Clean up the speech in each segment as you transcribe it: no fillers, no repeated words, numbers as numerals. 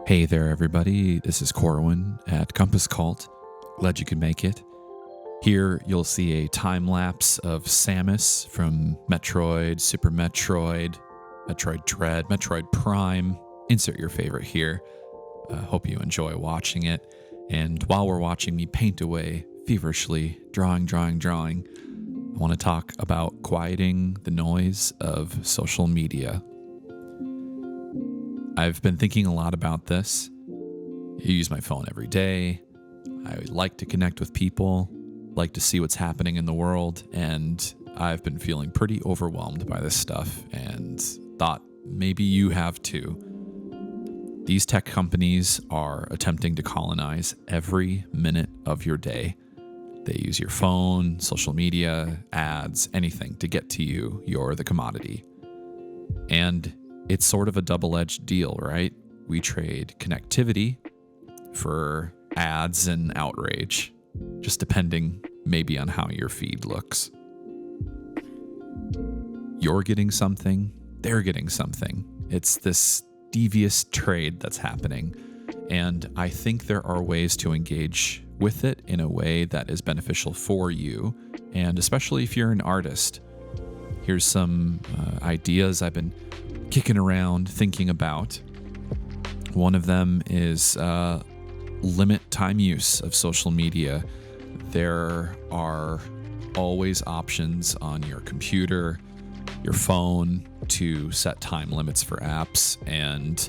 Hey there, everybody. This is Corwin at Compass Cult. Glad you could make it. Here, you'll see a time lapse of Samus from Metroid, Super Metroid, Metroid Dread, Metroid Prime. Insert your favorite here. Hope you enjoy watching it. And while we're watching me paint away feverishly, drawing, I want to talk about quieting the noise of social media. I've been thinking a lot about this. I use my phone every day. I like to connect with people, like to see what's happening in the world, and I've been feeling pretty overwhelmed by this stuff and thought maybe you have too. These tech companies are attempting to colonize every minute of your day. They use your phone, social media, ads, anything to get to you. You're the commodity. And it's sort of a double-edged deal, right? We trade connectivity for ads and outrage, just depending maybe on how your feed looks. You're getting something, they're getting something. It's this devious trade that's happening, and I think there are ways to engage with it in a way that is beneficial for you, and especially if you're an artist. Here's some ideas I've been kicking around thinking about. One of them is limit time use of social media. There are always options on your computer, your phone to set time limits for apps, and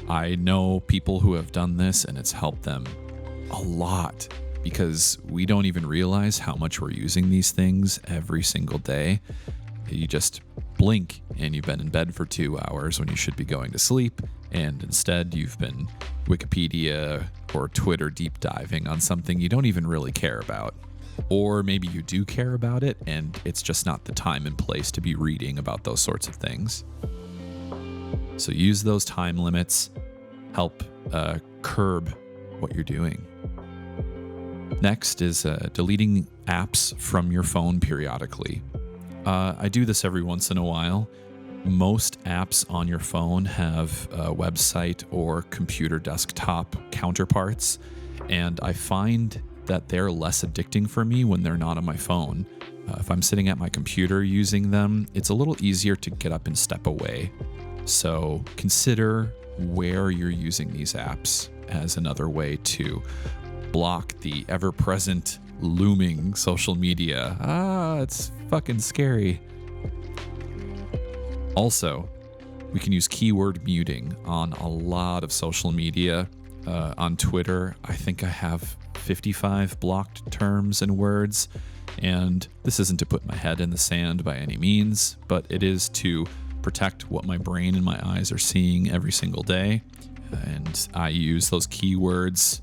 I know people who have done this and it's helped them a lot because we don't even realize how much we're using these things every single day. You just blink and you've been in bed for 2 hours when you should be going to sleep, and instead you've been Wikipedia or Twitter deep diving on something you don't even really care about. Or maybe you do care about it and it's just not the time and place to be reading about those sorts of things. So use those time limits, help curb what you're doing. Next is deleting apps from your phone periodically. I do this every once in a while. Most apps on your phone have website or computer desktop counterparts, and I find that they're less addicting for me when they're not on my phone. If I'm sitting at my computer using them, it's a little easier to get up and step away. So consider where you're using these apps as another way to block the ever-present looming social media. It's fucking scary. Also, we can use keyword muting on a lot of social media. On Twitter, I think I have 55 blocked terms and words, and this isn't to put my head in the sand by any means, but it is to protect what my brain and my eyes are seeing every single day, and I use those keywords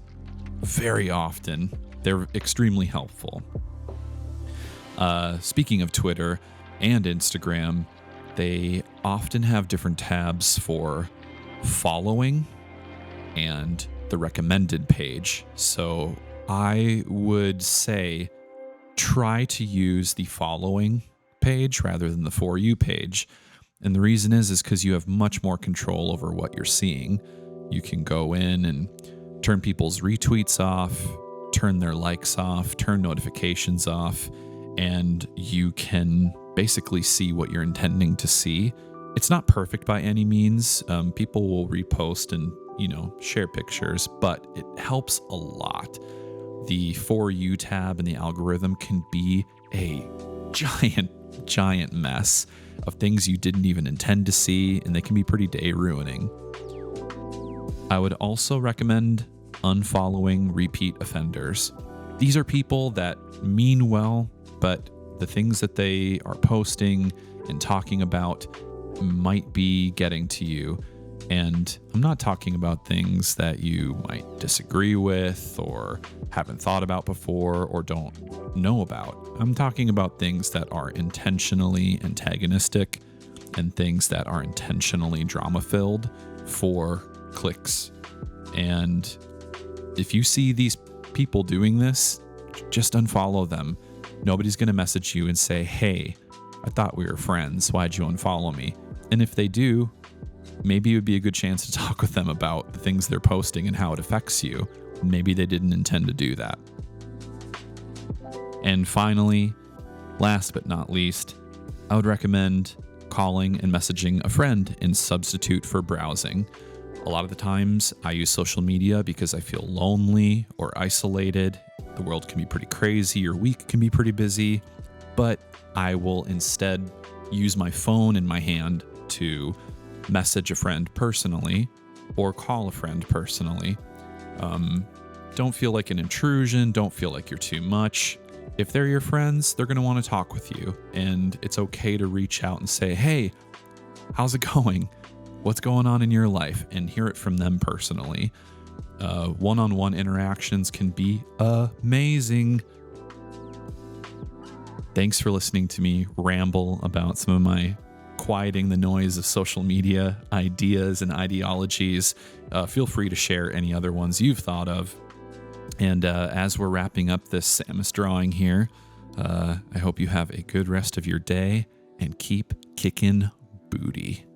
very often. They're extremely helpful. Speaking of Twitter and Instagram, they often have different tabs for following and the recommended page. So I would say try to use the following page rather than the For You page. And the reason is because you have much more control over what you're seeing. You can go in and turn people's retweets off, turn their likes off, turn notifications off, and you can basically see what you're intending to see. It's not perfect by any means. People will repost and, share pictures, but it helps a lot. The For You tab in the algorithm can be a giant mess of things you didn't even intend to see, and they can be pretty day ruining. I would also recommend unfollowing repeat offenders. These are people that mean well, but the things that they are posting and talking about might be getting to you. And I'm not talking about things that you might disagree with or haven't thought about before or don't know about. I'm talking about things that are intentionally antagonistic and things that are intentionally drama-filled for clicks. And if you see these people doing this, just unfollow them. Nobody's going to message you and say, hey, I thought we were friends. Why'd you unfollow me? And if they do, maybe it would be a good chance to talk with them about the things they're posting and how it affects you. Maybe they didn't intend to do that. And finally, last but not least, I would recommend calling and messaging a friend in substitute for browsing. A lot of the times I use social media because I feel lonely or isolated. The world can be pretty crazy, your week can be pretty busy, but I will instead use my phone in my hand to message a friend personally or call a friend personally. Don't feel like an intrusion. Don't feel like you're too much. If they're your friends, they're going to want to talk with you, and it's okay to reach out and say, hey, how's it going? What's going on in your life? And hear it from them personally. One-on-one interactions can be amazing. Thanks for listening to me ramble about some of my quieting the noise of social media ideas and ideologies. Feel free to share any other ones you've thought of. And as we're wrapping up this Samus drawing here, I hope you have a good rest of your day and keep kicking booty.